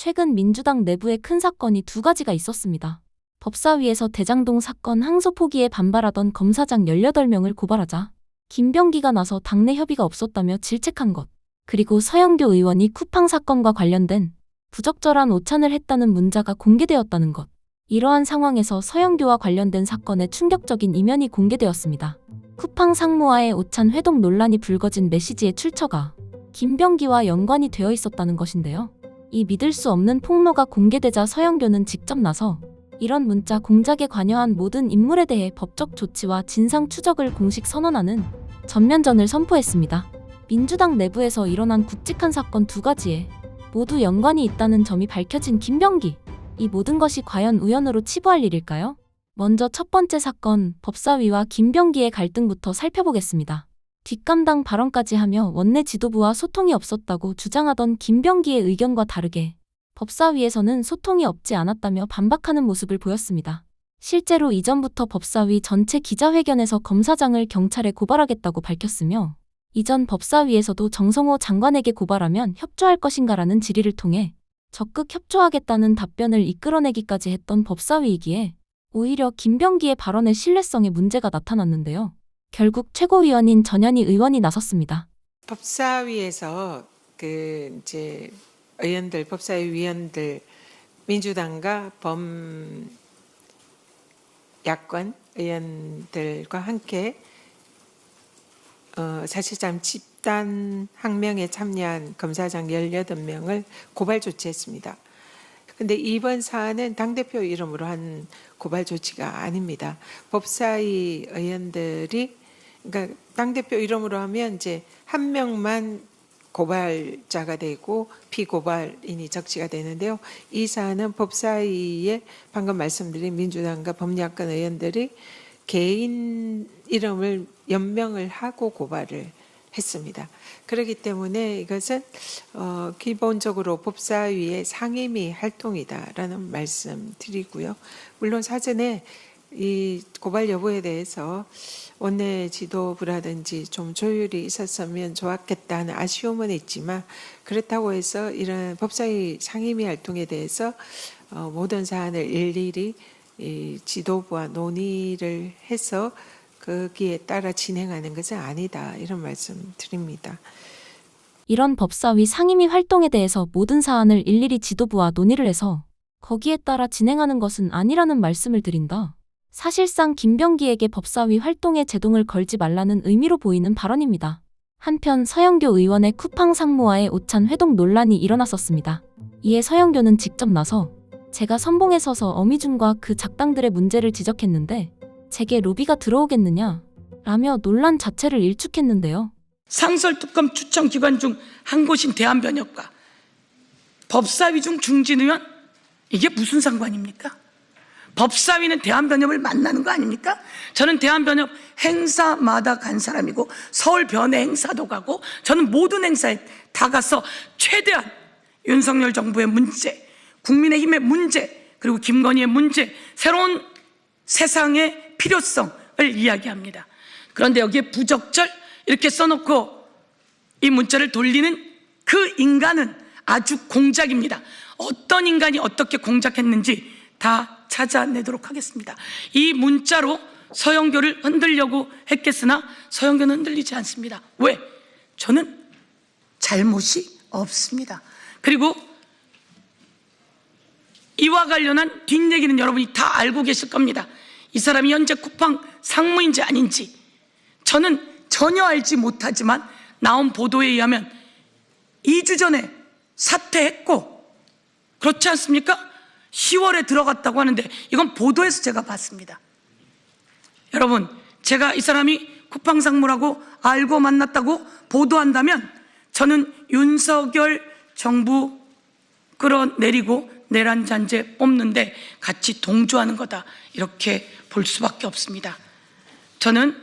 최근 민주당 내부에 큰 사건이 두 가지가 있었습니다. 법사위에서 대장동 사건 항소 포기에 반발하던 검사장 18명을 고발하자 김병기가 나서 당내 협의가 없었다며 질책한 것, 그리고 서영교 의원이 쿠팡 사건과 관련된 부적절한 오찬을 했다는 문자가 공개되었다는 것. 이러한 상황에서 서영교와 관련된 사건의 충격적인 이면이 공개되었습니다. 쿠팡 상무와의 오찬 회동 논란이 불거진 메시지의 출처가 김병기와 연관이 되어 있었다는 것인데요. 이 믿을 수 없는 폭로가 공개되자 서영교는 직접 나서 이런 문자 공작에 관여한 모든 인물에 대해 법적 조치와 진상 추적을 공식 선언하는 전면전을 선포했습니다. 민주당 내부에서 일어난 굵직한 사건 두 가지에 모두 연관이 있다는 점이 밝혀진 김병기. 이 모든 것이 과연 우연으로 치부할 일일까요? 먼저 첫 번째 사건, 법사위와 김병기의 갈등부터 살펴보겠습니다. 뒷감당 발언까지 하며 원내 지도부와 소통이 없었다고 주장하던 김병기의 의견과 다르게 법사위에서는 소통이 없지 않았다며 반박하는 모습을 보였습니다. 실제로 이전부터 법사위 전체 기자회견에서 검사장을 경찰에 고발하겠다고 밝혔으며 이전 법사위에서도 정성호 장관에게 고발하면 협조할 것인가라는 질의를 통해 적극 협조하겠다는 답변을 이끌어내기까지 했던 법사위이기에 오히려 김병기의 발언의 신뢰성에 문제가 나타났는데요. 결국 최고위원인 전현희 의원이 나섰습니다. 법사위에서 의원들, 법사위 위원들, 민주당과 범야권 의원들과 함께 사실상 집단 항명에 참여한 검사장 18명을 고발 조치했습니다. 근데 이번 사안은 당대표 이름으로 한 고발 조치가 아닙니다. 법사위 의원들이, 그러니까 당대표 이름으로 하면 이제 한 명만 고발자가 되고 피고발인이 적시가 되는데요. 이 사안은 법사위에 방금 말씀드린 민주당과 범야권 의원들이 개인 이름을 연명을 하고 고발을 했습니다. 그렇기 때문에 이것은 기본적으로 법사위의 상임위 활동이다라는 말씀 드리고요. 물론 사전에 이 고발 여부에 대해서 원내 지도부라든지 좀 조율이 있었으면 좋았겠다는 아쉬움은 있지만, 그렇다고 해서 이런 법사위 상임위 활동에 대해서 모든 사안을 일일이 이 지도부와 논의를 해서 거기에 따라 진행하는 것은 아니다, 이런 말씀 드립니다. 이런 법사위 상임위 활동에 대해서 모든 사안을 일일이 지도부와 논의를 해서 거기에 따라 진행하는 것은 아니라는 말씀을 드린다. 사실상 김병기에게 법사위 활동에 제동을 걸지 말라는 의미로 보이는 발언입니다. 한편 서영교 의원의 쿠팡 상무와의 오찬 회동 논란이 일어났었습니다. 이에 서영교는 직접 나서 제가 선봉에 서서 어미준과 그 작당들의 문제를 지적했는데 제게 로비가 들어오겠느냐 라며 논란 자체를 일축했는데요. 상설특검 추천기관 중 한 곳인 대한변협과 법사위 중 중진의원, 이게 무슨 상관입니까? 법사위는 대한변협을 만나는 거 아닙니까? 저는 대한변협 행사마다 간 사람이고 서울변회 행사도 가고 저는 모든 행사에 다 가서 최대한 윤석열 정부의 문제, 국민의힘의 문제, 그리고 김건희의 문제, 새로운 세상의 필요성을 이야기합니다. 그런데 여기에 부적절 이렇게 써놓고 이 문자를 돌리는 그 인간은 아주 공작입니다. 어떤 인간이 어떻게 공작했는지 다 찾아내도록 하겠습니다. 이 문자로 서영교를 흔들려고 했겠으나 서영교는 흔들리지 않습니다. 왜? 저는 잘못이 없습니다. 그리고 이와 관련한 뒷얘기는 여러분이 다 알고 계실 겁니다. 이 사람이 현재 쿠팡 상무인지 아닌지 저는 전혀 알지 못하지만 나온 보도에 의하면 2주 전에 사퇴했고, 그렇지 않습니까? 10월에 들어갔다고 하는데 이건 보도에서 제가 봤습니다. 여러분, 제가 이 사람이 쿠팡 상무라고 알고 만났다고 보도한다면 저는 윤석열 정부 끌어내리고 내란잔재 뽑는데 같이 동조하는 거다, 이렇게 볼 수밖에 없습니다. 저는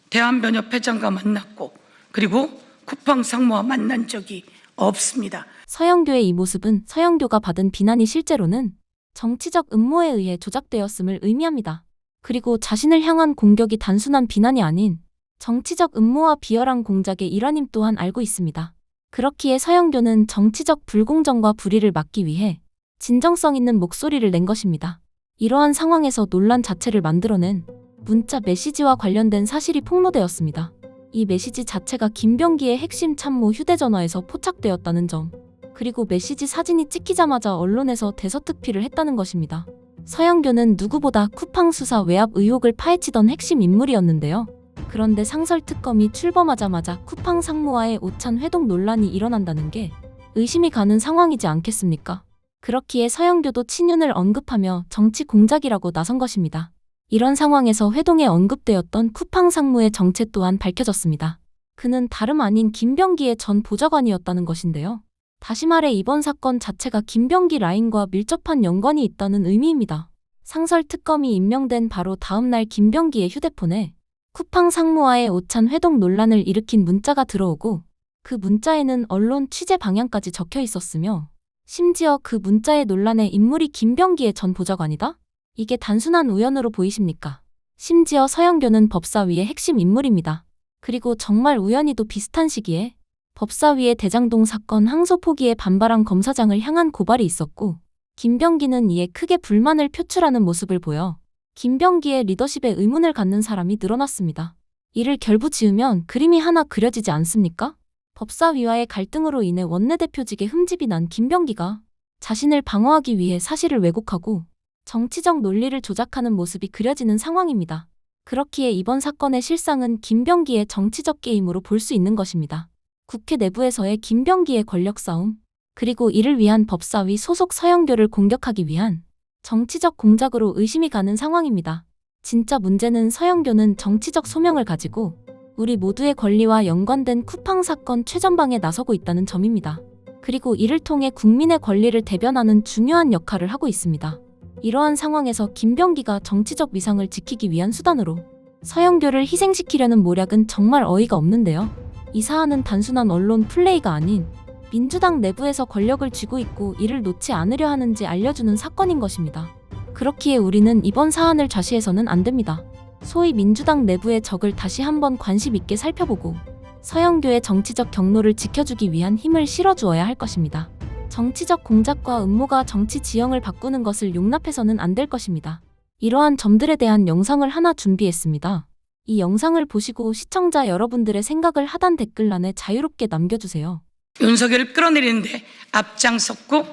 대한변협 회장과 만났고 그리고 쿠팡 상무와 만난 적이 없습니다. 서영교의 이 모습은 서영교가 받은 비난이 실제로는 정치적 음모에 의해 조작되었음을 의미합니다. 그리고 자신을 향한 공격이 단순한 비난이 아닌 정치적 음모와 비열한 공작의 일환임 또한 알고 있습니다. 그렇기에 서영교는 정치적 불공정과 불의를 막기 위해 진정성 있는 목소리를 낸 것입니다. 이러한 상황에서 논란 자체를 만들어낸 문자 메시지와 관련된 사실이 폭로되었습니다. 이 메시지 자체가 김병기의 핵심 참모 휴대전화에서 포착되었다는 점, 그리고 메시지 사진이 찍히자마자 언론에서 대서특필을 했다는 것입니다. 서영교는 누구보다 쿠팡 수사 외압 의혹을 파헤치던 핵심 인물이었는데요. 그런데 상설특검이 출범하자마자 쿠팡 상무와의 오찬 회동 논란이 일어난다는 게 의심이 가는 상황이지 않겠습니까? 그렇기에 서영교도 친윤을 언급하며 정치 공작이라고 나선 것입니다. 이런 상황에서 회동에 언급되었던 쿠팡 상무의 정체 또한 밝혀졌습니다. 그는 다름 아닌 김병기의 전 보좌관이었다는 것인데요. 다시 말해 이번 사건 자체가 김병기 라인과 밀접한 연관이 있다는 의미입니다. 상설특검이 임명된 바로 다음 날 김병기의 휴대폰에 쿠팡 상무와의 오찬 회동 논란을 일으킨 문자가 들어오고 그 문자에는 언론 취재 방향까지 적혀 있었으며 심지어 그 문자의 논란의 인물이 김병기의 전 보좌관이다? 이게 단순한 우연으로 보이십니까? 심지어 서영교는 법사위의 핵심 인물입니다. 그리고 정말 우연히도 비슷한 시기에 법사위의 대장동 사건 항소 포기에 반발한 검사장을 향한 고발이 있었고 김병기는 이에 크게 불만을 표출하는 모습을 보여 김병기의 리더십에 의문을 갖는 사람이 늘어났습니다. 이를 결부지으면 그림이 하나 그려지지 않습니까? 법사위와의 갈등으로 인해 원내대표직에 흠집이 난 김병기가 자신을 방어하기 위해 사실을 왜곡하고 정치적 논리를 조작하는 모습이 그려지는 상황입니다. 그렇기에 이번 사건의 실상은 김병기의 정치적 게임으로 볼 수 있는 것입니다. 국회 내부에서의 김병기의 권력 싸움, 그리고 이를 위한 법사위 소속 서영교를 공격하기 위한 정치적 공작으로 의심이 가는 상황입니다. 진짜 문제는 서영교는 정치적 소명을 가지고 우리 모두의 권리와 연관된 쿠팡 사건 최전방에 나서고 있다는 점입니다. 그리고 이를 통해 국민의 권리를 대변하는 중요한 역할을 하고 있습니다. 이러한 상황에서 김병기가 정치적 위상을 지키기 위한 수단으로 서영교를 희생시키려는 모략은 정말 어이가 없는데요. 이 사안은 단순한 언론 플레이가 아닌 민주당 내부에서 권력을 쥐고 있고 이를 놓지 않으려 하는지 알려주는 사건인 것입니다. 그렇기에 우리는 이번 사안을 좌시해서는 안 됩니다. 소위 민주당 내부의 적을 다시 한번 관심 있게 살펴보고 서영교의 정치적 경로를 지켜주기 위한 힘을 실어주어야 할 것입니다. 정치적 공작과 음모가 정치 지형을 바꾸는 것을 용납해서는 안 될 것입니다. 이러한 점들에 대한 영상을 하나 준비했습니다. 이 영상을 보시고 시청자 여러분들의 생각을 하단 댓글란에 자유롭게 남겨주세요. 윤석열을 끌어내리는데 앞장섰고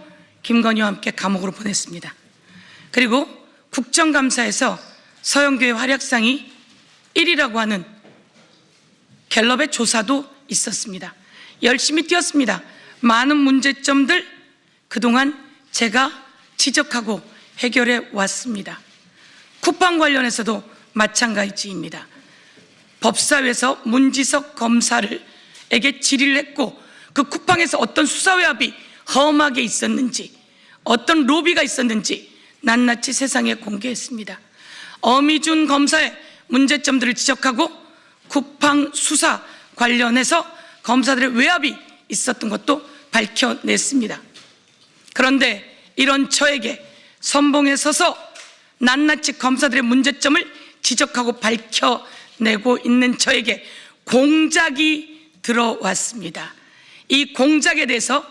김건희와 함께 감옥으로 보냈습니다. 그리고 국정감사에서 서영교의 활약상이 1위라고 하는 갤럽의 조사도 있었습니다. 열심히 뛰었습니다. 많은 문제점들 그동안 제가 지적하고 해결해 왔습니다. 쿠팡 관련해서도 마찬가지입니다. 법사위에서 문지석 검사에게 질의를 했고 그 쿠팡에서 어떤 수사외압이 험하게 있었는지 어떤 로비가 있었는지 낱낱이 세상에 공개했습니다. 어미준 검사의 문제점들을 지적하고 쿠팡 수사 관련해서 검사들의 외압이 있었던 것도 밝혀냈습니다. 그런데 이런 저에게 선봉에 서서 낱낱이 검사들의 문제점을 지적하고 밝혀내고 있는 저에게 공작이 들어왔습니다. 이 공작에 대해서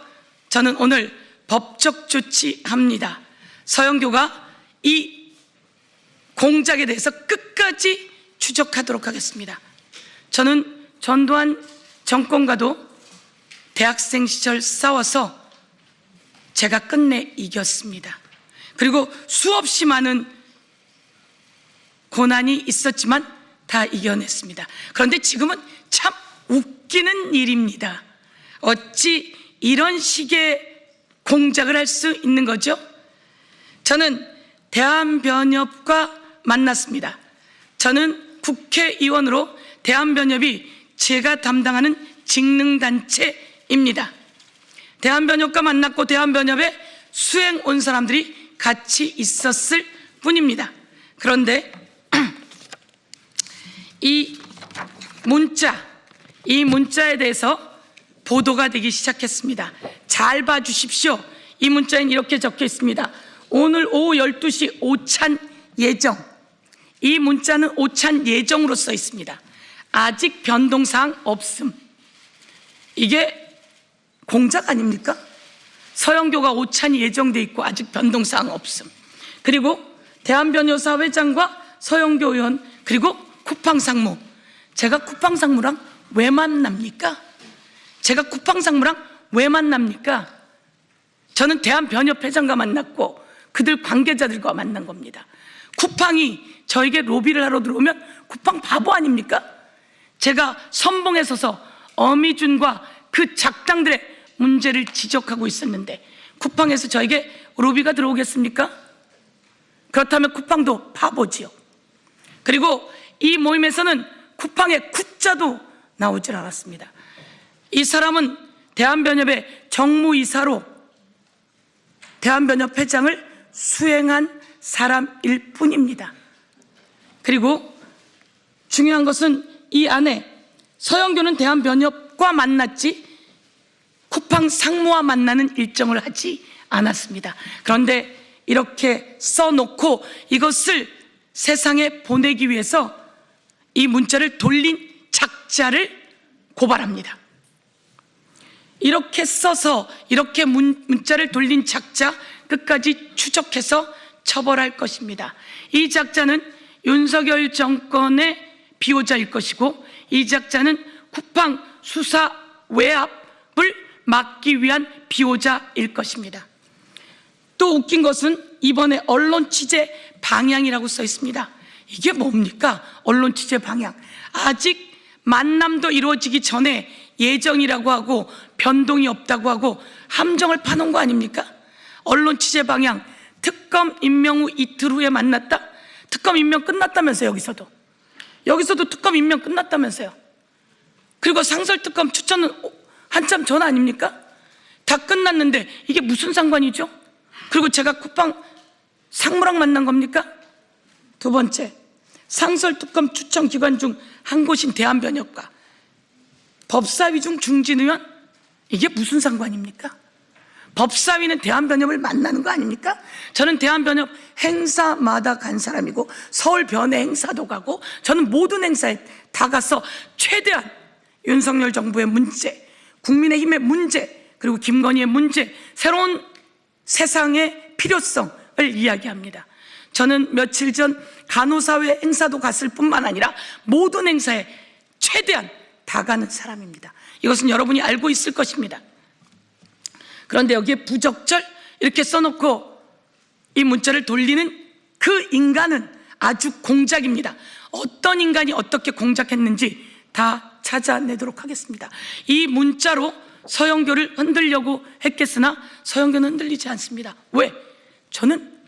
저는 오늘 법적 조치합니다. 서영교가 이 공작에 대해서 끝까지 추적하도록 하겠습니다. 저는 전두환 정권과도 대학생 시절 싸워서 제가 끝내 이겼습니다. 그리고 수없이 많은 고난이 있었지만 다 이겨냈습니다. 그런데 지금은 참 웃기는 일입니다. 어찌 이런 식의 공작을 할 수 있는 거죠? 저는 대한변협과 만났습니다. 저는 국회의원으로 대한변협이 제가 담당하는 직능단체입니다. 대한변협과 만났고 대한변협에 수행 온 사람들이 같이 있었을 뿐입니다. 그런데 이 문자에 대해서 보도가 되기 시작했습니다. 잘 봐주십시오. 이 문자에는 이렇게 적혀 있습니다. 오늘 오후 12시 오찬 예정. 이 문자는 오찬 예정으로 써 있습니다. 아직 변동사항 없음. 이게 공작 아닙니까? 서영교가 오찬이 예정돼 있고 아직 변동사항 없음. 그리고 대한변호사 회장과 서영교 의원, 그리고 쿠팡 상무. 제가 쿠팡 상무랑 왜 만납니까? 제가 쿠팡 상무랑 왜 만납니까? 저는 대한변협 회장과 만났고 그들 관계자들과 만난 겁니다. 쿠팡이 저에게 로비를 하러 들어오면 쿠팡 바보 아닙니까? 제가 선봉에 서서 어미준과 그 작당들의 문제를 지적하고 있었는데 쿠팡에서 저에게 로비가 들어오겠습니까? 그렇다면 쿠팡도 바보지요. 그리고 이 모임에서는 쿠팡의 쿠자도 나오질 않았습니다. 이 사람은 대한변협의 정무이사로 대한변협 회장을 수행한 사람일 뿐입니다. 그리고 중요한 것은 이 안에 서영교는 대한변협과 만났지 쿠팡 상무와 만나는 일정을 하지 않았습니다. 그런데 이렇게 써놓고 이것을 세상에 보내기 위해서 이 문자를 돌린 작자를 고발합니다. 이렇게 써서 이렇게 문자를 돌린 작자 끝까지 추적해서 처벌할 것입니다. 이 작자는 윤석열 정권의 비호자일 것이고 이 작자는 쿠팡 수사 외압을 막기 위한 비호자일 것입니다. 또 웃긴 것은 이번에 언론 취재 방향이라고 써 있습니다. 이게 뭡니까? 언론 취재 방향. 아직 만남도 이루어지기 전에 예정이라고 하고 변동이 없다고 하고 함정을 파놓은 거 아닙니까? 언론 취재 방향. 특검 임명 후 이틀 후에 만났다? 특검 임명 끝났다면서요. 여기서도 특검 임명 끝났다면서요. 그리고 상설특검 추천은 한참 전 아닙니까? 다 끝났는데 이게 무슨 상관이죠? 그리고 제가 쿠팡 상무랑 만난 겁니까? 두 번째, 상설특검 추천 기관 중 한 곳인 대한변협과 법사위 중 중진 의원, 이게 무슨 상관입니까? 법사위는 대한변협을 만나는 거 아닙니까? 저는 대한변협 행사마다 간 사람이고 서울 변해 행사도 가고 저는 모든 행사에 다 가서 최대한 윤석열 정부의 문제, 국민의힘의 문제, 그리고 김건희의 문제, 새로운 세상의 필요성을 이야기합니다. 저는 며칠 전 간호사회 행사도 갔을 뿐만 아니라 모든 행사에 최대한 다 가는 사람입니다. 이것은 여러분이 알고 있을 것입니다. 그런데 여기에 부적절 이렇게 써놓고 이 문자를 돌리는 그 인간은 아주 공작입니다. 어떤 인간이 어떻게 공작했는지 다 찾아내도록 하겠습니다. 이 문자로 서영교를 흔들려고 했겠으나 서영교는 흔들리지 않습니다. 왜? 저는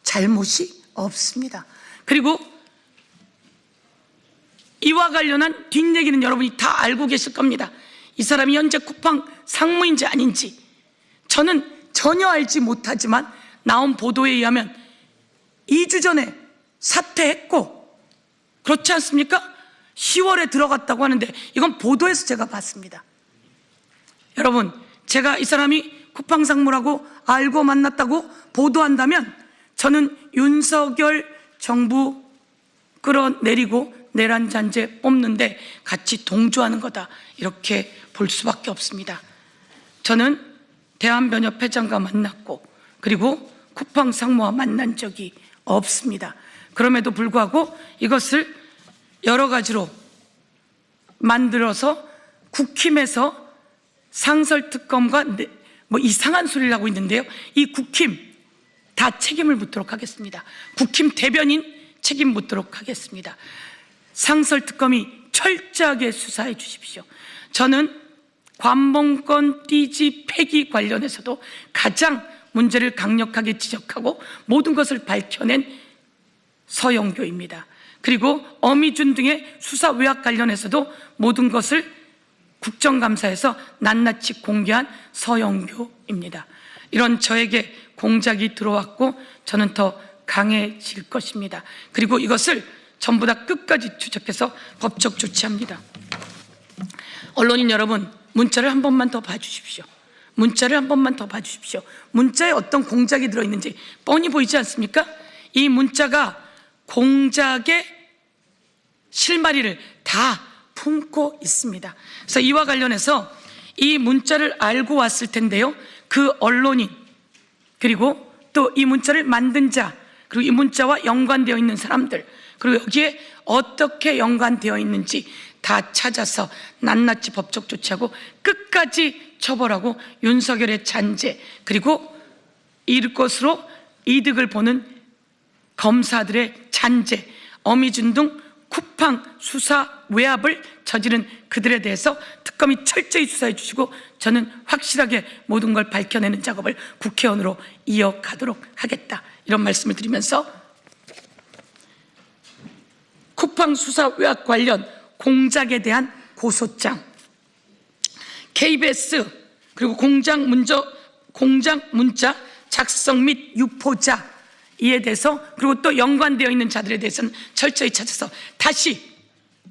잘못이 없습니다. 그리고 이와 관련한 뒷얘기는 여러분이 다 알고 계실 겁니다. 이 사람이 현재 쿠팡 상무인지 아닌지 저는 전혀 알지 못하지만 나온 보도에 의하면 2주 전에 사퇴했고 그렇지 않습니까? 10월에 들어갔다고 하는데 이건 보도에서 제가 봤습니다. 여러분, 제가 이 사람이 쿠팡 상무라고 알고 만났다고 보도한다면 저는 윤석열 정부 끌어내리고 내란잔재 뽑는데 같이 동조하는 거다, 이렇게 볼 수밖에 없습니다. 저는 대한변협 회장과 만났고 그리고 쿠팡 상무와 만난 적이 없습니다. 그럼에도 불구하고 이것을 여러 가지로 만들어서 국힘에서 상설특검과 뭐 이상한 소리를 하고 있는데요. 이 국힘 다 책임을 묻도록 하겠습니다. 국힘 대변인 책임 묻도록 하겠습니다. 상설특검이 철저하게 수사해 주십시오. 저는 관봉권 띠지 폐기 관련해서도 가장 문제를 강력하게 지적하고 모든 것을 밝혀낸 서영교입니다. 그리고 어미준 등의 수사 외압 관련해서도 모든 것을 국정감사에서 낱낱이 공개한 서영교입니다. 이런 저에게 공작이 들어왔고 저는 더 강해질 것입니다. 그리고 이것을 전부 다 끝까지 추적해서 법적 조치합니다. 언론인 여러분, 문자를 한 번만 더 봐주십시오. 문자를 한 번만 더 봐주십시오. 문자에 어떤 공작이 들어있는지 뻔히 보이지 않습니까? 이 문자가 공작의 실마리를 다 품고 있습니다. 그래서 이와 관련해서 이 문자를 알고 왔을 텐데요, 그 언론인, 그리고 또 이 문자를 만든 자, 그리고 이 문자와 연관되어 있는 사람들, 그리고 여기에 어떻게 연관되어 있는지 다 찾아서 낱낱이 법적 조치하고 끝까지 처벌하고 윤석열의 잔재, 그리고 이것으로 이득을 보는 검사들의 잔재, 어미중등 쿠팡 수사 외압을 저지른 그들에 대해서 특검이 철저히 수사해 주시고 저는 확실하게 모든 걸 밝혀내는 작업을 국회의원으로 이어가도록 하겠다, 이런 말씀을 드리면서 쿠팡 수사 외압 관련 공작에 대한 고소장, KBS 그리고 공작 문자 작성 및 유포자 이에 대해서, 그리고 또 연관되어 있는 자들에 대해서는 철저히 찾아서 다시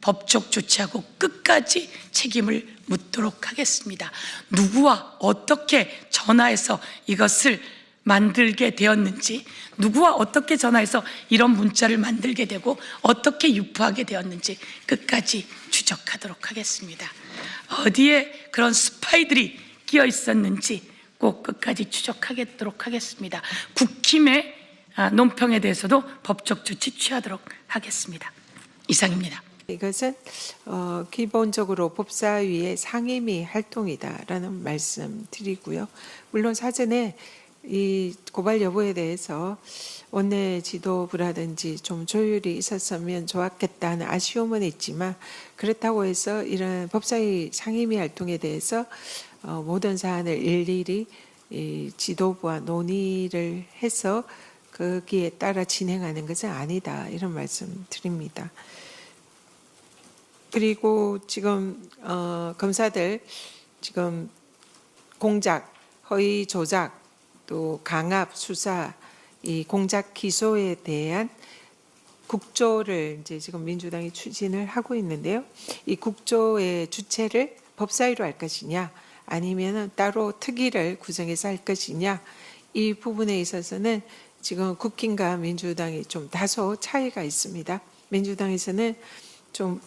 법적 조치하고 끝까지 책임을 묻도록 하겠습니다. 누구와 어떻게 전화해서 이것을 만들게 되었는지, 누구와 어떻게 전화해서 이런 문자를 만들게 되고 어떻게 유포하게 되었는지 끝까지 추적하도록 하겠습니다. 어디에 그런 스파이들이 끼어 있었는지 꼭 끝까지 추적하도록 하겠습니다. 국힘의 논평에 대해서도 법적 조치 취하도록 하겠습니다. 이상입니다. 이것은 기본적으로 법사위의 상임위 활동이다라는 말씀 드리고요. 물론 사전에 이 고발 여부에 대해서 원내 지도부라든지 좀 조율이 있었으면 좋았겠다는 아쉬움은 있지만, 그렇다고 해서 이런 법사위 상임위 활동에 대해서 모든 사안을 일일이 이 지도부와 논의를 해서 거기에 따라 진행하는 것은 아니다, 이런 말씀 드립니다. 그리고 지금 검사들 지금 공작, 허위 조작, 또 강압 수사, 이 공작 기소에 대한 국조를 이제 지금 민주당이 추진을 하고 있는데요. 이 국조의 주체를 법사위로 할 것이냐, 아니면은 따로 특위를 구성해서 할 것이냐, 이 부분에 있어서는 지금 국힘과 민주당이 좀 다소 차이가 있습니다. 민주당에서는 좀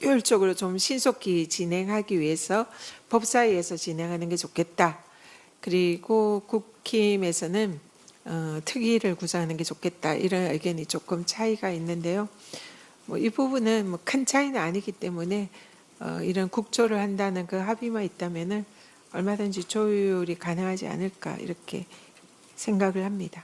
효율적으로 좀 신속히 진행하기 위해서 법사위에서 진행하는 게 좋겠다. 그리고 국힘에서는 특위를 구성하는 게 좋겠다, 이런 의견이 조금 차이가 있는데요. 이 부분은 큰 차이는 아니기 때문에 이런 국조를 한다는 그 합의만 있다면은 얼마든지 조율이 가능하지 않을까, 이렇게 생각을 합니다.